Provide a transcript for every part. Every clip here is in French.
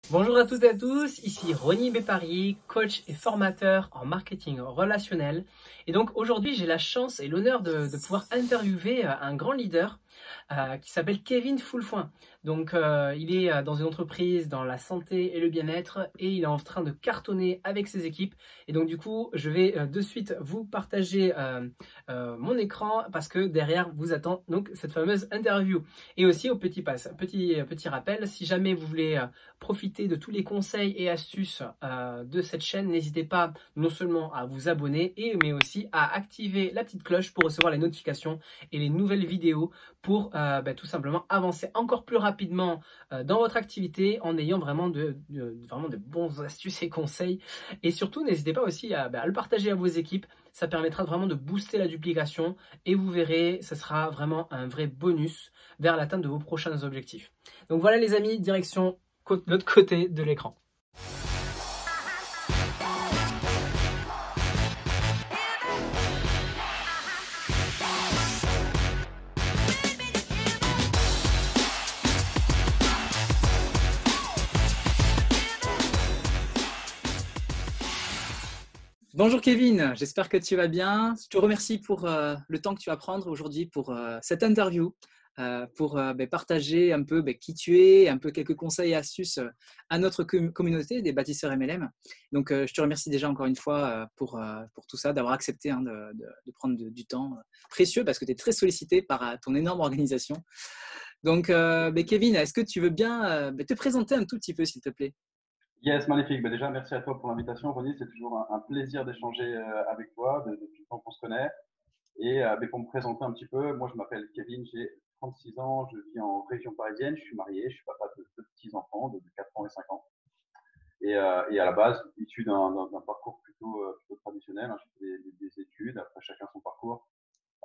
Bonjour à toutes et à tous, ici Ronnie Bépari, coach et formateur en marketing relationnel. Et donc aujourd'hui, j'ai la chance et l'honneur de pouvoir interviewer un grand leader qui s'appelle Kevin Foulfoin. Donc il est dans une entreprise dans la santé et le bien-être et il est en train de cartonner avec ses équipes. Et donc du coup, je vais de suite vous partager mon écran parce que derrière vous attend donc cette fameuse interview. Et aussi au petit rappel, si jamais vous voulez profiter de tous les conseils et astuces de cette chaîne, n'hésitez pas non seulement à vous abonner, mais aussi à activer la petite cloche pour recevoir les notifications et les nouvelles vidéos pour tout simplement avancer encore plus rapidement dans votre activité en ayant vraiment vraiment de bons astuces et conseils. Et surtout, n'hésitez pas aussi à le partager à vos équipes. Ça permettra vraiment de booster la duplication et vous verrez, ce sera vraiment un vrai bonus vers l'atteinte de vos prochains objectifs. Donc voilà les amis, direction l'autre côté de l'écran. Bonjour Kevin, j'espère que tu vas bien. Je te remercie pour le temps que tu vas prendre aujourd'hui pour cette interview, pour partager un peu qui tu es, un peu quelques conseils et astuces à notre communauté des bâtisseurs MLM. Donc je te remercie déjà encore une fois pour tout ça, d'avoir accepté de prendre du temps précieux parce que tu es très sollicité par ton énorme organisation. Donc Kevin, est-ce que tu veux bien te présenter un tout petit peu s'il te plaît? Yes, magnifique. Déjà, merci à toi pour l'invitation, Ronnie. C'est toujours un plaisir d'échanger avec toi depuis le temps qu'on se connaît. Et pour me présenter un petit peu, moi, je m'appelle Kevin, j'ai 36 ans, je vis en région parisienne, je suis marié, je suis papa de deux petits-enfants de 4 ans et 5 ans. Et à la base, issu d'un parcours plutôt traditionnel, hein, j'ai fait des études, après chacun son parcours.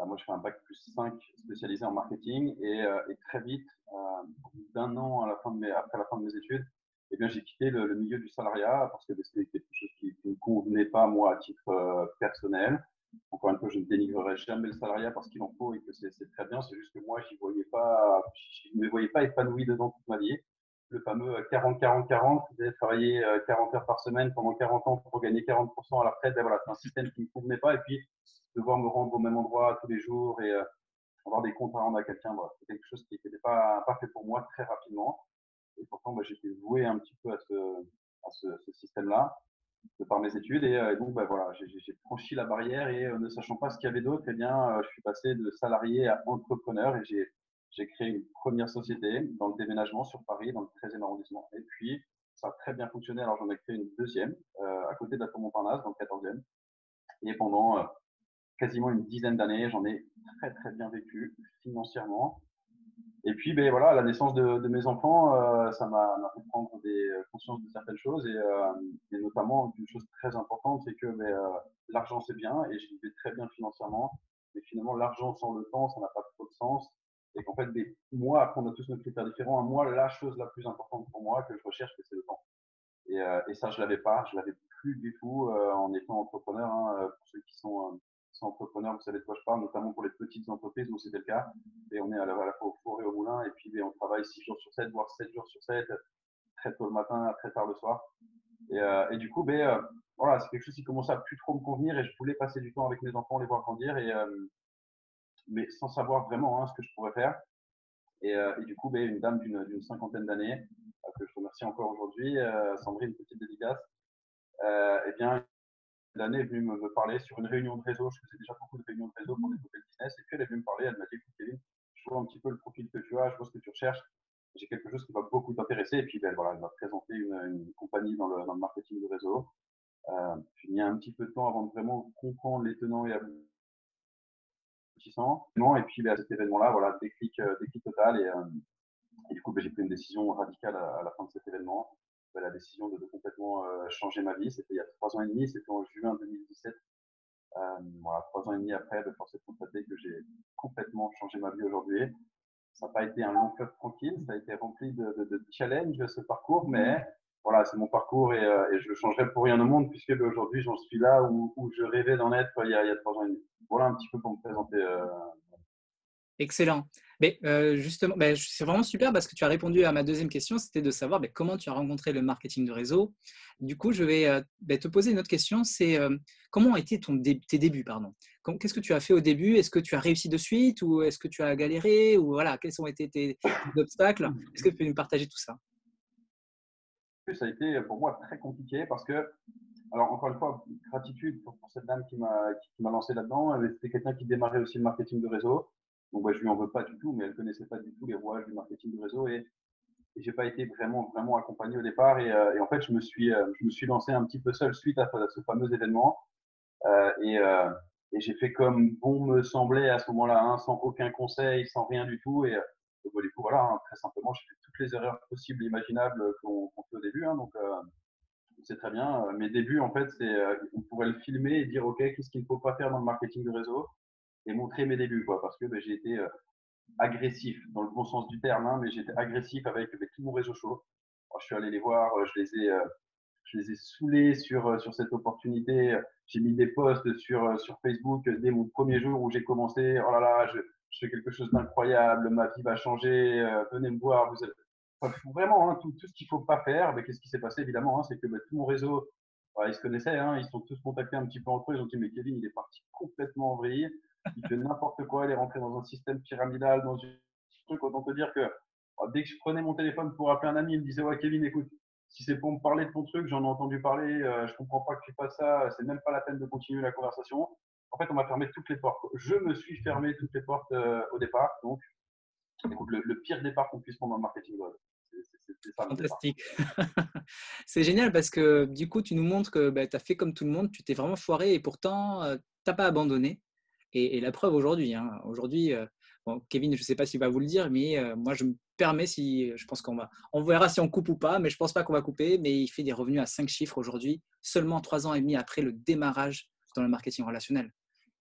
Moi, je fais un bac plus 5 spécialisé en marketing et très vite, au bout d'un an après la fin de mes études, eh bien, j'ai quitté le milieu du salariat parce que c'était quelque chose qui ne me convenait pas, moi, à titre personnel. Encore une fois, je ne dénigrerai jamais le salariat parce qu'il en faut et que c'est très bien. C'est juste que moi, je ne me voyais pas épanoui dedans toute ma vie. Le fameux 40-40-40, c'est travailler 40 heures par semaine pendant 40 ans pour gagner 40% à la retraite. Ben voilà, c'est un système qui ne me convenait pas. Et puis, devoir me rendre au même endroit tous les jours et avoir des comptes à rendre à quelqu'un, voilà, c'est quelque chose qui n'était pas fait pour moi très rapidement. Et pourtant, j'étais voué un petit peu à ce système-là de par mes études. Et donc, voilà, j'ai franchi la barrière et ne sachant pas ce qu'il y avait d'autre, eh bien, je suis passé de salarié à entrepreneur et j'ai créé une première société dans le déménagement sur Paris, dans le 13e arrondissement. Et puis, ça a très bien fonctionné. Alors, j'en ai créé une deuxième à côté de la Tour Montparnasse, dans le 14e. Et pendant quasiment une dizaine d'années, j'en ai très, très bien vécu financièrement. Et puis, voilà, la naissance de mes enfants, ça m'a fait prendre conscience de certaines choses et notamment d'une chose très importante, c'est que l'argent c'est bien et je vivais très bien financièrement, mais finalement l'argent sans le temps, ça n'a pas trop de sens. Et qu'en fait, moi, après on a tous nos critères différents, à moi, la chose la plus importante pour moi que je recherche, c'est le temps. Et ça, je l'avais plus du tout en étant entrepreneur. Hein, pour ceux qui sont entrepreneurs, vous savez de quoi je parle, notamment pour les petites entreprises où c'était le cas. Et on est à la fois au four et au moulin, et puis on travaille 6 jours sur 7, voire 7 jours sur 7, très tôt le matin, très tard le soir. Et du coup, voilà, c'est quelque chose qui commençait à plus trop me convenir, et je voulais passer du temps avec mes enfants, les voir grandir, mais sans savoir vraiment ce que je pourrais faire. Et du coup, une dame d'une cinquantaine d'années, que je remercie encore aujourd'hui, Sandrine, petite dédicace, eh bien, l'année est venue me parler sur une réunion de réseau. Je faisais déjà beaucoup de réunions de réseau pour développer le business. Et puis, elle est venue me parler. Elle m'a dit, écoute, Kevin, je vois un petit peu le profil que tu as, je vois ce que tu recherches. J'ai quelque chose qui va beaucoup t'intéresser. Et puis, voilà, elle m'a présenté une compagnie dans le marketing de réseau. J'ai mis un petit peu de temps avant de vraiment comprendre les tenants et aboutissants. Et puis, à cet événement-là, voilà, déclic total. Et du coup, j'ai pris une décision radicale à la fin de cet événement. La décision de complètement changer ma vie. C'était il y a 3 ans et demi, c'était en juin 2017. Voilà, 3 ans et demi après, de force est de constater que j'ai complètement changé ma vie aujourd'hui. Ça n'a pas été un long fleuve tranquille, ça a été rempli de challenges, ce parcours, mais voilà, c'est mon parcours et je le changerai pour rien au monde puisque aujourd'hui j'en suis là où je rêvais d'en être il y a 3 ans et demi. Voilà un petit peu pour me présenter. Excellent. Mais justement, c'est vraiment super parce que tu as répondu à ma deuxième question, c'était de savoir comment tu as rencontré le marketing de réseau. Du coup, je vais te poser une autre question, c'est comment ont été tes débuts, pardon. Qu'est-ce que tu as fait au début? Est-ce que tu as réussi de suite ou est-ce que tu as galéré ou voilà, quels ont été tes obstacles? Est-ce que tu peux nous partager tout ça? Ça a été pour moi très compliqué parce que, alors encore une fois, gratitude pour cette dame qui m'a lancé là-dedans. C'était quelqu'un qui démarrait aussi le marketing de réseau. Donc je lui en veux pas du tout, mais elle connaissait pas du tout les rouages du marketing de réseau et j'ai pas été vraiment accompagné au départ. Et en fait, je me suis lancé un petit peu seul suite à ce fameux événement. Euh, et, euh, et j'ai fait comme bon me semblait à ce moment-là, hein, sans aucun conseil, sans rien du tout. Du coup, voilà, hein, très simplement, j'ai fait toutes les erreurs possibles et imaginables qu'on fait au début. Hein, donc, c'est très bien. Mes débuts, en fait, on pourrait le filmer et dire, OK, qu'est-ce qu'il ne faut pas faire dans le marketing de réseau et montrer mes débuts, quoi, parce que j'ai été agressif, dans le bon sens du terme, hein, mais j'étais agressif avec tout mon réseau chaud. Alors, je suis allé les voir, je les ai saoulés sur cette opportunité. J'ai mis des posts sur Facebook dès mon premier jour où j'ai commencé. Oh là là, je fais quelque chose d'incroyable, ma vie va changer, venez me voir. Enfin, vraiment, hein, tout ce qu'il ne faut pas faire. Mais qu'est-ce qui s'est passé évidemment, hein, c'est que tout mon réseau, ils se connaissaient, hein, ils se sont tous contactés un petit peu entre eux. Ils ont dit, mais Kevin, il est parti complètement en vrille, il fait n'importe quoi, il est rentré dans un système pyramidal, dans un truc. Autant te dire que dès que je prenais mon téléphone pour appeler un ami, il me disait, ouais, Kevin, écoute, si c'est pour me parler de ton truc, j'en ai entendu parler, je comprends pas que tu fasses ça, c'est même pas la peine de continuer la conversation. En fait, on m'a fermé toutes les portes. Je me suis fermé toutes les portes au départ. Donc, écoute, le pire départ qu'on puisse prendre dans le marketing web. C'est ça mon départ. Fantastique. C'est génial parce que du coup, tu nous montres que tu as fait comme tout le monde, tu t'es vraiment foiré et pourtant, tu n'as pas abandonné. Et la preuve aujourd'hui, hein. Aujourd'hui, bon, Kevin, je ne sais pas s'il va vous le dire, mais moi, je me permets, si, je pense on verra si on coupe ou pas, mais je ne pense pas qu'on va couper, mais il fait des revenus à 5 chiffres aujourd'hui, seulement 3 ans et demi après le démarrage dans le marketing relationnel.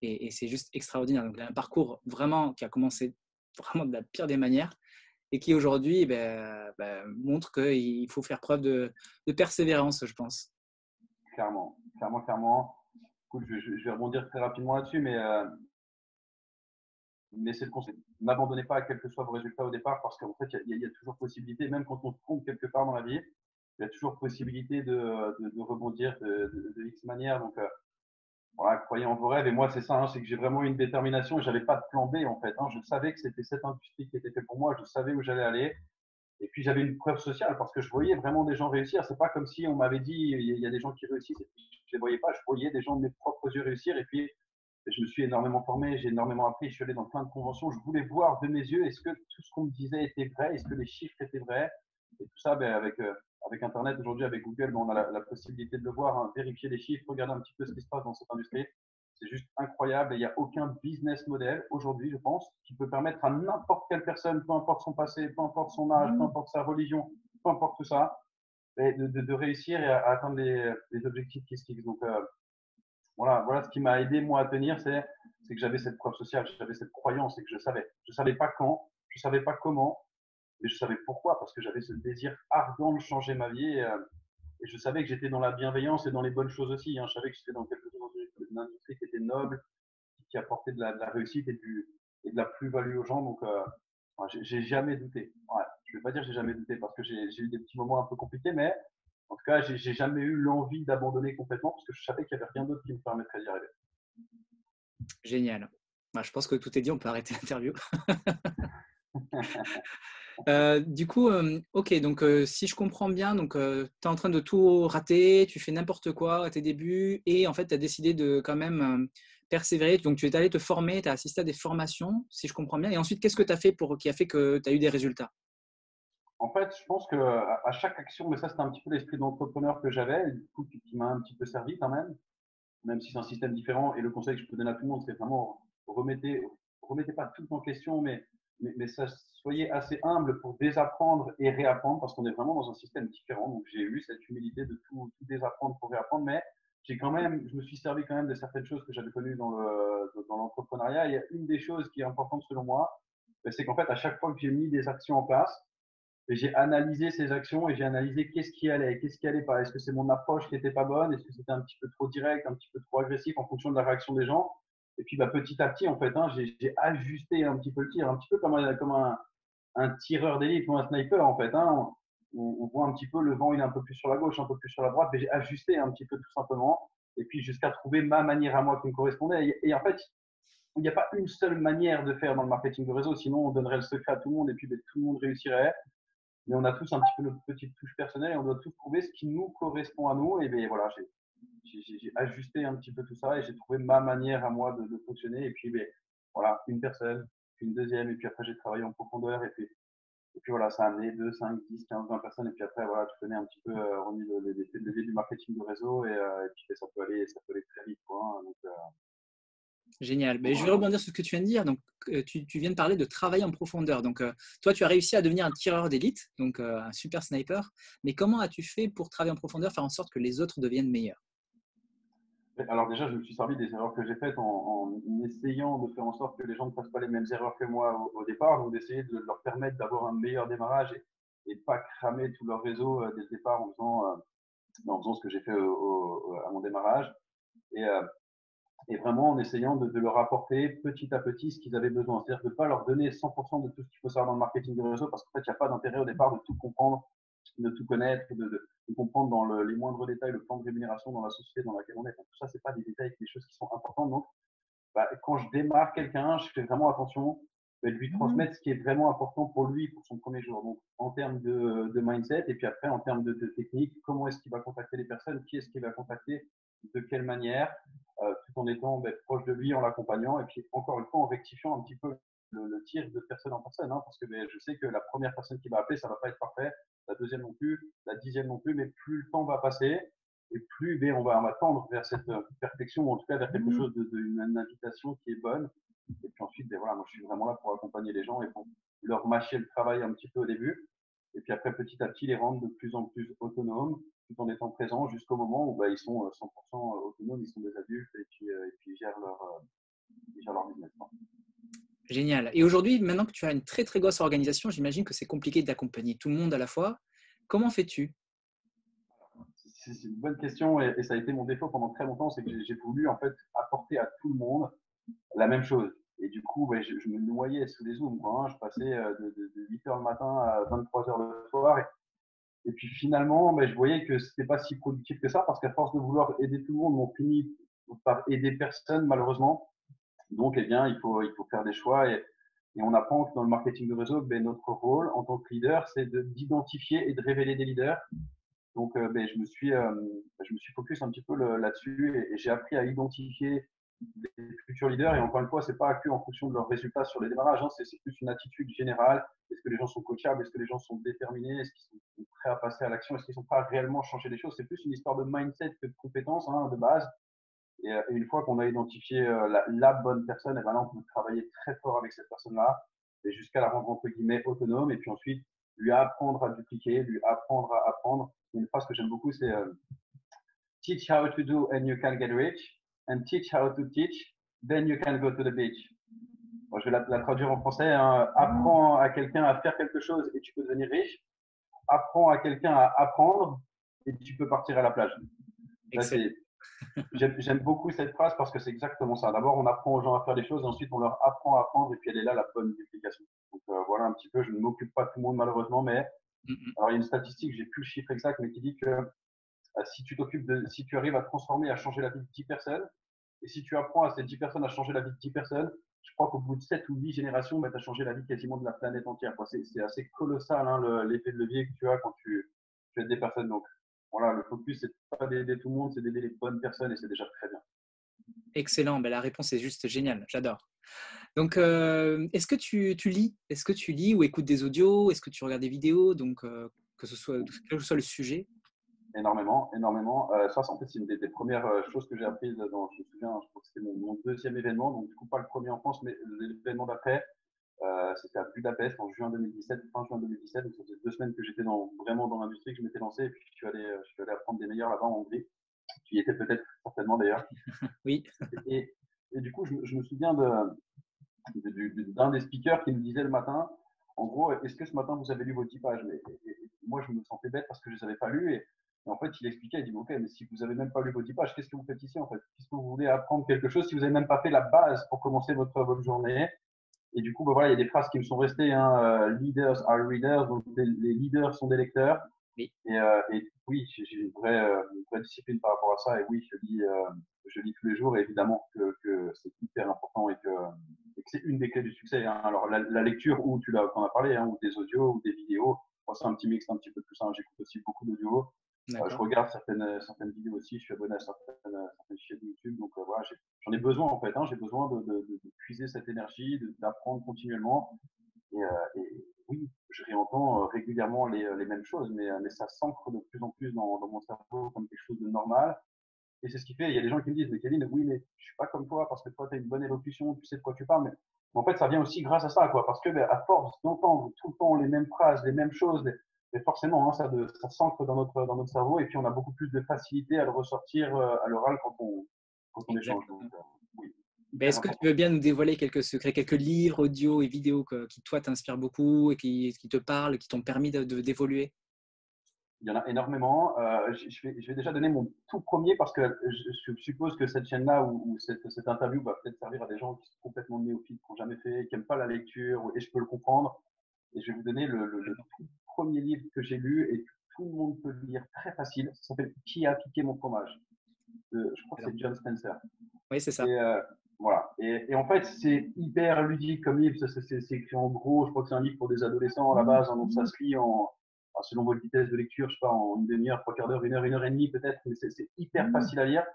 Et c'est juste extraordinaire. Donc, il a un parcours vraiment qui a commencé vraiment de la pire des manières et qui aujourd'hui montre qu'il faut faire preuve de persévérance, je pense. Clairement, clairement, clairement. Écoute, je vais rebondir très rapidement là-dessus, mais c'est le conseil. N'abandonnez pas quel que soit vos résultats au départ parce qu'en fait, il y a toujours possibilité, même quand on se trompe quelque part dans la vie, il y a toujours possibilité de rebondir de X manière. Donc, voilà, croyez en vos rêves. Et moi, c'est ça, hein, c'est que j'ai vraiment une détermination. Je n'avais pas de plan B, en fait. Hein. Je savais que c'était cette industrie qui était faite pour moi. Je savais où j'allais aller. Et puis, j'avais une preuve sociale parce que je voyais vraiment des gens réussir. C'est pas comme si on m'avait dit, il y a des gens qui réussissent et puis je les voyais pas. Je voyais des gens de mes propres yeux réussir. Et puis, je me suis énormément formé, j'ai énormément appris. Je suis allé dans plein de conventions. Je voulais voir de mes yeux est-ce que tout ce qu'on me disait était vrai, est-ce que les chiffres étaient vrais. Et tout ça, avec Internet, aujourd'hui, avec Google, on a la possibilité de le voir, hein, vérifier les chiffres, regarder un petit peu ce qui se passe dans cette industrie. C'est juste incroyable et il n'y a aucun business model aujourd'hui, je pense, qui peut permettre à n'importe quelle personne, peu importe son passé, peu importe son âge, peu importe sa religion, peu importe tout ça, de réussir et à atteindre les objectifs qui se fixent. Donc, voilà ce qui m'a aidé moi à tenir, c'est que j'avais cette preuve sociale, j'avais cette croyance et que je savais. Je savais pas quand, je savais pas comment, mais je savais pourquoi, parce que j'avais ce désir ardent de changer ma vie et je savais que j'étais dans la bienveillance et dans les bonnes choses aussi. Hein. Je savais que j'étais dans quelque chose, dans une industrie qui était noble, qui apportait de la réussite et de la plus-value aux gens. Donc, j'ai jamais douté. Ouais, je vais pas dire que j'ai jamais douté parce que j'ai eu des petits moments un peu compliqués, mais en tout cas, j'ai jamais eu l'envie d'abandonner complètement parce que je savais qu'il n'y avait rien d'autre qui me permettrait d'y arriver. Génial. Je pense que tout est dit, on peut arrêter l'interview. Du coup, ok, donc si je comprends bien, donc tu es en train de tout rater, tu fais n'importe quoi à tes débuts et en fait tu as décidé de quand même persévérer. Donc tu es allé te former, tu as assisté à des formations, si je comprends bien. Et ensuite, qu'est-ce que tu as fait qui a fait que tu as eu des résultats? En fait, je pense qu'à chaque action, mais ça c'est un petit peu l'esprit d'entrepreneur que j'avais, du coup, qui m'a un petit peu servi quand même si c'est un système différent. Et le conseil que je peux donner à tout le monde, c'est vraiment remettez pas tout en question, mais soyez assez humble pour désapprendre et réapprendre, parce qu'on est vraiment dans un système différent. Donc j'ai eu cette humilité de tout désapprendre pour réapprendre, mais je me suis servi quand même de certaines choses que j'avais connues dans l'entrepreneuriat. Il y a une des choses qui est importante selon moi, c'est qu'en fait, à chaque fois que j'ai mis des actions en place, et j'ai analysé ces actions et j'ai analysé qu'est-ce qui allait pas. Est-ce que c'est mon approche qui était pas bonne? Est-ce que c'était un petit peu trop direct, un petit peu trop agressif en fonction de la réaction des gens? Et puis, petit à petit, en fait, j'ai ajusté un petit peu le tir, un petit peu comme un tireur d'élite ou un sniper, en fait. On voit un petit peu le vent, il est un peu plus sur la gauche, un peu plus sur la droite, mais j'ai ajusté un petit peu tout simplement. Et puis, jusqu'à trouver ma manière à moi qui me correspondait. Et en fait, il n'y a pas une seule manière de faire dans le marketing de réseau, sinon on donnerait le secret à tout le monde et puis tout le monde réussirait. Mais on a tous un petit peu notre petite touche personnelle et on doit tous trouver ce qui nous correspond à nous. Et bien voilà, j'ai ajusté un petit peu tout ça et j'ai trouvé ma manière à moi de fonctionner. Et puis voilà, une personne, puis une deuxième, et puis après j'ai travaillé en profondeur. Et puis voilà, ça a amené 2, 5, 10, 15, 20 personnes. Et puis après, voilà, tu connais un petit peu remis les leviers du marketing de réseau et puis ça peut aller très vite, quoi. Donc, Génial. Mais je vais voilà. rebondir sur ce que tu viens de dire. Donc, tu viens de parler de travail en profondeur. Donc, toi, tu as réussi à devenir un tireur d'élite, donc un super sniper. Mais comment as-tu fait pour travailler en profondeur, faire en sorte que les autres deviennent meilleurs? Alors déjà, je me suis servi des erreurs que j'ai faites en essayant de faire en sorte que les gens ne fassent pas les mêmes erreurs que moi au départ, donc d'essayer de leur permettre d'avoir un meilleur démarrage et de pas cramer tout leur réseau dès le départ en faisant ce que j'ai fait à mon démarrage et, et vraiment en essayant de leur apporter petit à petit ce qu'ils avaient besoin. C'est-à-dire de ne pas leur donner 100% de tout ce qu'il faut savoir dans le marketing de réseau parce qu'en fait, il n'y a pas d'intérêt au départ de tout comprendre, de tout connaître, de comprendre dans les moindres détails le plan de rémunération dans la société dans laquelle on est. Donc, tout ça, ce n'est pas des détails, des choses qui sont importantes. Donc, quand je démarre quelqu'un, je fais vraiment attention de lui transmettre ce qui est vraiment important pour lui, pour son premier jour. Donc, en termes de mindset, et puis après, en termes de technique, comment est-ce qu'il va contacter les personnes, qui est-ce qu'il va contacter, de quelle manière, tout en étant proche de lui, en l'accompagnant, et puis encore une fois, en rectifiant un petit peu le tir de personne en personne, parce que je sais que la première personne qui va appeler, ça ne va pas être parfait, la deuxième non plus, la dixième non plus, mais plus le temps va passer, et plus on va tendre vers cette perfection, ou en tout cas vers quelque chose une invitation qui est bonne. Et puis ensuite, voilà, moi je suis vraiment là pour accompagner les gens et pour leur mâcher le travail un petit peu au début. Et puis après, petit à petit, les rendre de plus en plus autonomes, tout en étant présents jusqu'au moment où ils sont 100% autonomes, ils sont des adultes et puis ils gèrent leur business. Génial. Et aujourd'hui, maintenant que tu as une très, très grosse organisation, j'imagine que c'est compliqué d'accompagner tout le monde à la fois. Comment fais-tu? C'est une bonne question et ça a été mon défaut pendant très longtemps, c'est que j'ai voulu en fait apporter à tout le monde la même chose. Et du coup, je me noyais sous les zooms, quoi, Je passais de 8h le matin à 23h le soir. Et puis finalement, je voyais que c'était pas si productif que ça parce qu'à force de vouloir aider tout le monde, on finit par aider personne malheureusement. Donc, il faut faire des choix et on apprend que dans le marketing de réseau, notre rôle en tant que leader, c'est d'identifier et de révéler des leaders. Donc, je me suis focus un petit peu là-dessus et j'ai appris à identifier des futurs leaders. Et encore une fois, c'est pas que en fonction de leurs résultats sur les démarrages, c'est plus une attitude générale. Est-ce que les gens sont coachables? Est-ce que les gens sont déterminés? Est-ce qu'ils sont prêts à passer à l'action? Est-ce qu'ils sont prêts à réellement changer les choses? C'est plus une histoire de mindset que de compétences de base. Et une fois qu'on a identifié la bonne personne, et là, on peut travailler très fort avec cette personne-là et jusqu'à la rendre entre guillemets autonome. Et puis ensuite, lui apprendre à dupliquer, lui apprendre à apprendre. Une phrase que j'aime beaucoup, c'est teach how to do and you can get rich, and teach how to teach, then you can go to the beach. Bon, je vais la traduire en français. Apprends à quelqu'un à faire quelque chose et tu peux devenir riche. Apprends à quelqu'un à apprendre et tu peux partir à la plage. Là, j'aime beaucoup cette phrase parce que c'est exactement ça. D'abord, on apprend aux gens à faire des choses, et ensuite, on leur apprend à apprendre, et puis elle est là la bonne duplication. Donc voilà un petit peu, je ne m'occupe pas de tout le monde malheureusement, mais alors il y a une statistique, j'ai plus le chiffre exact, mais qui dit que si tu arrives à transformer, à changer la vie de 10 personnes, et si tu apprends à ces 10 personnes à changer la vie de 10 personnes, je crois qu'au bout de 7 ou 8 générations, tu as changé la vie quasiment de la planète entière. C'est assez colossal l'effet de levier que tu as quand tu aides des personnes. Donc voilà, le focus, c'est pas d'aider tout le monde, c'est d'aider les bonnes personnes et c'est déjà très bien. Excellent. La réponse est juste géniale. J'adore. Donc, est-ce que tu lis? Est-ce que tu lis ou écoutes des audios? Est-ce que tu regardes des vidéos? Donc, quel que soit le sujet. Énormément, énormément. Ça, en fait, c'est une des premières choses que j'ai apprises je me souviens, je crois que c'était mon deuxième événement, donc du coup, pas le premier en France, mais l'événement d'après, c'était à Budapest en juin 2017, fin juin 2017. Donc, ça faisait 2 semaines que j'étais vraiment dans l'industrie, que je m'étais lancé, et puis je suis allé apprendre des meilleurs là-bas en Hongrie. Tu y étais peut-être certainement d'ailleurs. Oui. Et du coup, je me souviens d'un des speakers qui nous disait le matin, en gros, est-ce que ce matin vous avez lu vos 10 pages? Mais moi, je me sentais bête parce que je ne les avais pas lues. Et en fait, il expliquait, il dit, OK, mais si vous n'avez même pas lu vos 10 pages, qu'est-ce que vous faites ici en fait? Qu'est-ce que vous voulez apprendre quelque chose si vous n'avez même pas fait la base pour commencer votre journée? Et du coup, bah, voilà, il y a des phrases qui me sont restées, hein, leaders are readers, donc les leaders sont des lecteurs. Oui. Et oui, j'ai une vraie discipline par rapport à ça. Et oui, je lis tous les jours. Et évidemment que c'est hyper important et que c'est une des clés du succès, hein. Alors, la lecture, ou t'en as parlé, hein, ou des audios, ou des vidéos. Moi, c'est un petit mix un petit peu plus simple. J'écoute aussi beaucoup d'audio. Je regarde certaines vidéos aussi. Je suis abonné à certaines chaînes YouTube. Donc, voilà, j'en ai besoin, en fait, hein. J'ai besoin de puiser cette énergie, d'apprendre continuellement. Et oui, je réentends régulièrement les mêmes choses, mais ça s'ancre de plus en plus dans mon cerveau comme quelque chose de normal. Et c'est ce qui fait, il y a des gens qui me disent, mais Kevin, oui, mais je suis pas comme toi parce que toi, tu as une bonne élocution, tu sais de quoi tu parles. Mais en fait, ça vient aussi grâce à ça, quoi. Parce que, à force d'entendre tout le temps les mêmes phrases, les mêmes choses, mais forcément, hein, ça s'ancre dans notre cerveau et puis on a beaucoup plus de facilité à le ressortir à l'oral quand on échange. Donc, oui. Mais est-ce que tu veux bien nous dévoiler quelques secrets, quelques livres, audio et vidéos qui, toi, t'inspirent beaucoup et qui te parlent, qui t'ont permis d'évoluer? Il y en a énormément. Je vais déjà donner mon tout premier parce que je suppose que cette chaîne-là ou cette interview va peut-être servir à des gens qui sont complètement néophytes, qui n'ont jamais fait, qui n'aiment pas la lecture, et je peux le comprendre. Et je vais vous donner le tout premier livre que j'ai lu et que tout le monde peut lire très facile. Ça s'appelle Qui a piqué mon fromage? Je crois que c'est John Spencer. Oui, c'est ça. Et, voilà. Et en fait, c'est hyper ludique comme livre. C'est écrit en gros. Je crois que c'est un livre pour des adolescents à la base. Hein, donc ça se lit selon votre vitesse de lecture, je sais pas, en une demi-heure, trois quarts d'heure, une heure et demie peut-être. Mais c'est hyper facile à lire.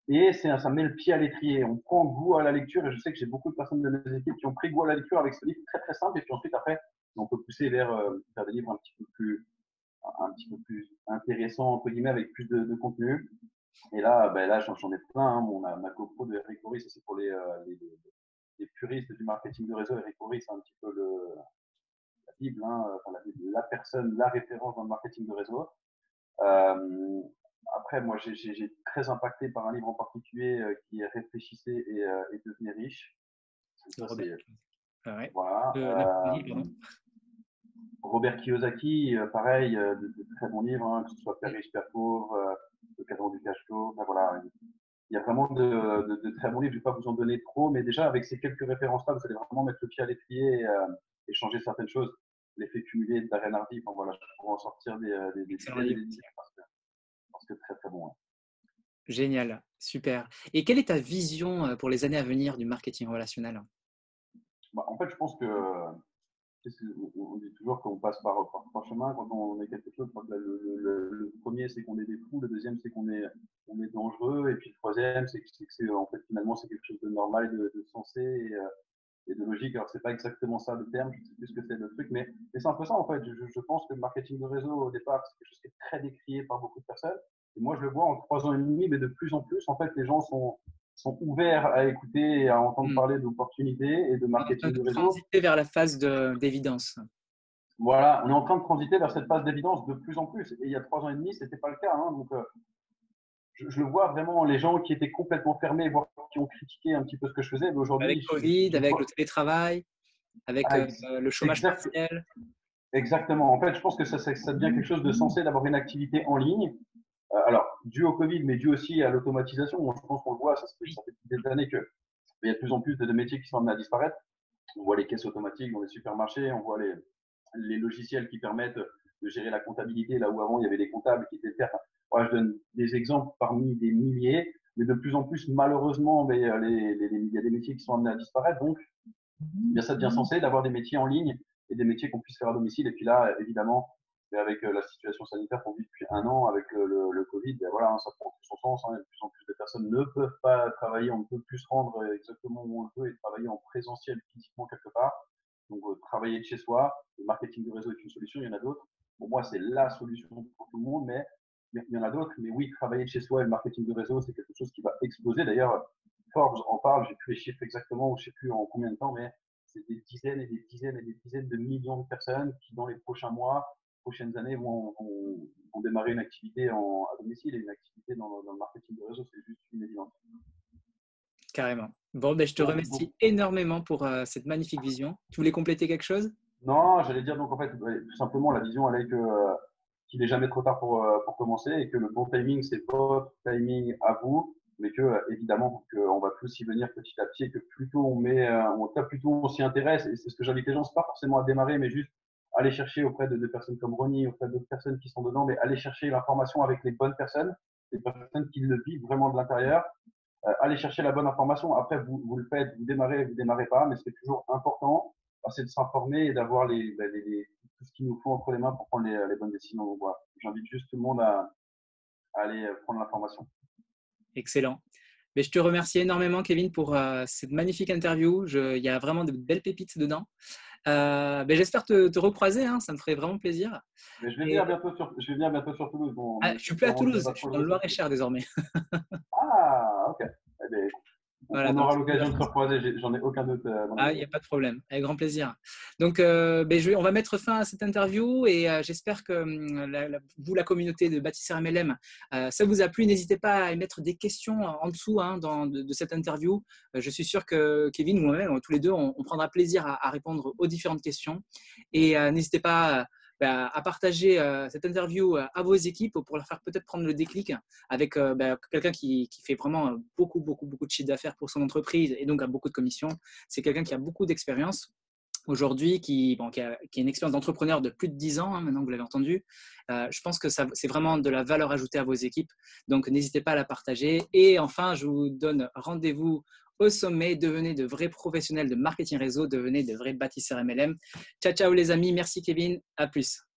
Et ça met le pied à l'étrier. On prend goût à la lecture. Et je sais que j'ai beaucoup de personnes de mes équipes qui ont pris goût à la lecture avec ce livre très très simple. Et puis ensuite, après, on peut pousser vers des livres un petit peu plus intéressants, entre guillemets, avec plus de contenu. Et là, j'en ai plein. Hein. Ma GoPro de Eric Ries, c'est pour les puristes du marketing de réseau. Eric Ries, c'est un petit peu la Bible, hein, la personne, la référence dans le marketing de réseau. Après, moi, j'ai très impacté par un livre en particulier qui est Réfléchissez et devenez riche. Voilà. Robert Kiyosaki, pareil, de très bons livres, hein, que ce soit Père riche, Père pauvre, Le cadran du cash flow. Voilà. Il y a vraiment de très bons livres. Je ne vais pas vous en donner trop, mais déjà, avec ces quelques références-là, vous allez vraiment mettre le pied à l'étrier et changer certaines choses. L'effet cumulé de Darren Hardy, voilà, je pourrais en sortir des livres parce que très, très bon. Hein. Génial, super. Et quelle est ta vision pour les années à venir du marketing relationnel? En fait, je pense que on dit toujours qu'on passe par trois chemins quand on est quelque chose. Le premier, c'est qu'on est des fous. Le deuxième, c'est qu'on est dangereux. Et puis le troisième, c'est que en fait, finalement, c'est quelque chose de normal, de sensé et de logique. Alors, c'est pas exactement ça le terme. Je sais plus ce que c'est le truc, mais c'est un peu ça en fait. Je pense que le marketing de réseau, au départ, c'est quelque chose qui est très décrié par beaucoup de personnes. Et moi, je le vois en 3 ans et demi, mais de plus en plus, en fait, les gens sont ouverts à écouter et à entendre parler d'opportunités et de marketing de réseau. Transiter vers la phase d'évidence. Voilà, on est en train de transiter vers cette phase d'évidence de plus en plus. Et il y a 3 ans et demi, ce n'était pas le cas. Hein. Donc, je le vois vraiment, les gens qui étaient complètement fermés, voire qui ont critiqué un petit peu ce que je faisais. Mais aujourd'hui, avec Covid, avec le télétravail, avec le chômage partiel. Exactement. En fait, je pense que ça devient quelque chose de sensé d'avoir une activité en ligne. Alors, dû au Covid, mais dû aussi à l'automatisation. Je pense qu'on le voit, ça fait des années qu'il y a de plus en plus de métiers qui sont amenés à disparaître. On voit les caisses automatiques dans les supermarchés, on voit les logiciels qui permettent de gérer la comptabilité, là où avant il y avait des comptables qui étaient terres. Je donne des exemples parmi des milliers, mais de plus en plus, malheureusement, il y a des métiers qui sont amenés à disparaître. Donc, bien, ça devient censé d'avoir des métiers en ligne et des métiers qu'on puisse faire à domicile. Et puis là, évidemment, avec la situation sanitaire qu'on vit depuis 1 an, avec le Covid, voilà, ça prend tout son sens. Hein, de plus en plus de personnes ne peuvent pas travailler, on ne peut plus se rendre exactement où on le veut et travailler en présentiel physiquement quelque part. Donc, travailler de chez soi, le marketing de réseau est une solution, il y en a d'autres. Pour moi, c'est la solution pour tout le monde, mais il y en a d'autres. Mais oui, travailler de chez soi et le marketing de réseau, c'est quelque chose qui va exploser. D'ailleurs, Forbes en parle, j'ai plus les chiffres exactement, je ne sais plus en combien de temps, mais c'est des dizaines et des dizaines et des dizaines de millions de personnes qui, dans les prochains mois, prochaines années, vont démarrer une activité à domicile et une activité dans le marketing de réseau. C'est juste une évidence. Carrément. Bon, je te remercie énormément pour cette magnifique vision. Tu voulais compléter quelque chose? Non, j'allais dire donc en fait, tout simplement, la vision, elle est que qu'il n'est jamais trop tard pour commencer et que le bon timing, c'est votre timing à vous, mais que évidemment qu'on va tous y venir petit à petit et que plus tôt plus tôt on s'y intéresse. Et c'est ce que j'invite les gens, c'est pas forcément à démarrer, mais juste aller chercher auprès de personnes comme Ronnie, auprès d'autres personnes qui sont dedans, mais aller chercher l'information avec les bonnes personnes, les personnes qui le vivent vraiment de l'intérieur. Allez chercher la bonne information. Après, vous le faites, vous démarrez pas, mais ce qui est toujours important, c'est de s'informer et d'avoir tout ce qu'il nous faut entre les mains pour prendre les bonnes décisions. Donc, voilà. J'invite juste tout le monde à aller prendre l'information. Excellent. Mais je te remercie énormément, Kevin, pour cette magnifique interview. Il y a vraiment de belles pépites dedans. J'espère te recroiser, hein, ça me ferait vraiment plaisir. Mais je vais venir bientôt sur Toulouse. Bon, je suis plus à Toulouse, je suis dans le Loir-et-Cher désormais. Ah, ok. Eh bien, voilà, on aura l'occasion de se recroiser, j'en ai aucun doute. Il n'y a pas de problème, avec grand plaisir. Donc, on va mettre fin à cette interview et j'espère que vous, la communauté de Bâtisseurs MLM, ça vous a plu. N'hésitez pas à émettre des questions en dessous de cette interview. Je suis sûr que Kevin ou moi-même, tous les deux, on prendra plaisir à répondre aux différentes questions. Et n'hésitez pas à partager cette interview à vos équipes pour leur faire peut-être prendre le déclic avec quelqu'un qui fait vraiment beaucoup de chiffre d'affaires pour son entreprise et donc a beaucoup de commissions. C'est quelqu'un qui a beaucoup d'expérience aujourd'hui, qui a une expérience d'entrepreneur de plus de 10 ans, maintenant que vous l'avez entendu. Je pense que c'est vraiment de la valeur ajoutée à vos équipes. Donc, n'hésitez pas à la partager. Et enfin, je vous donne rendez-vous au sommet. Devenez de vrais professionnels de marketing réseau, devenez de vrais bâtisseurs MLM. Ciao, ciao les amis. Merci Kevin. À plus.